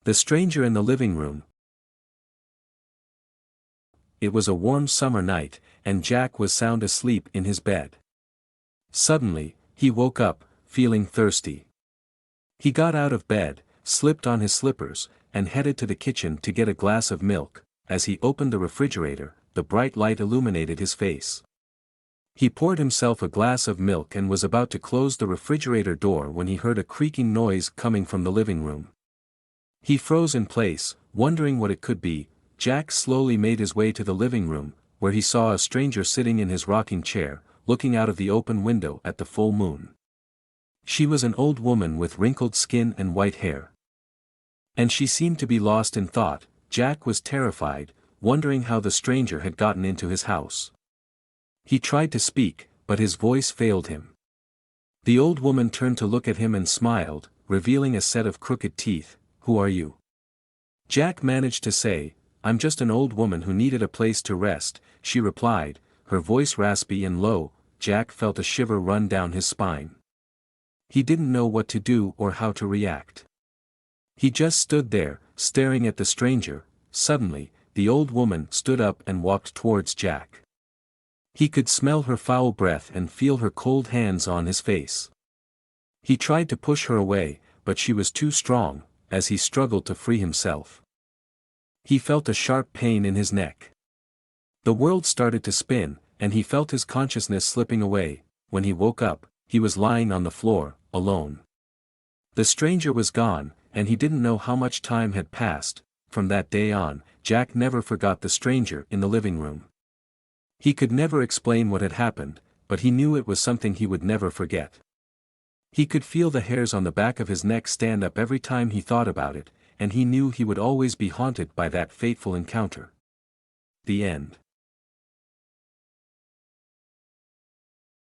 The stranger in the living room. It was a warm summer night, and Jack was sound asleep in his bed. Suddenly, he woke up, feeling thirsty. He got out of bed, slipped on his slippers, and headed to the kitchen to get a glass of milk. As he opened the refrigerator, the bright light illuminated his face. He poured himself a glass of milk and was about to close the refrigerator door when he heard a creaking noise coming from the living room. He froze in place, wondering what it could be. Jack slowly made his way to the living room, where he saw a stranger sitting in his rocking chair, looking out of the open window at the full moon. She was an old woman with wrinkled skin and white hair. And she seemed to be lost in thought. Jack was terrified, wondering how the stranger had gotten into his house. He tried to speak, but his voice failed him. The old woman turned to look at him and smiled, revealing a set of crooked teeth. "Who are you?" Jack managed to say, "I'm just an old woman who needed a place to rest," she replied, her voice raspy and low. Jack felt a shiver run down his spine. He didn't know what to do or how to react. He just stood there, staring at the stranger. Suddenly, the old woman stood up and walked towards Jack. He could smell her foul breath and feel her cold hands on his face. He tried to push her away, but she was too strong. As he struggled to free himself, he felt a sharp pain in his neck. The world started to spin, and he felt his consciousness slipping away. When he woke up, he was lying on the floor, alone. The stranger was gone, and he didn't know how much time had passed. From that day on, Jack never forgot the stranger in the living room. He could never explain what had happened, but he knew it was something he would never forget. He could feel the hairs on the back of his neck stand up every time he thought about it, and he knew he would always be haunted by that fateful encounter. The end.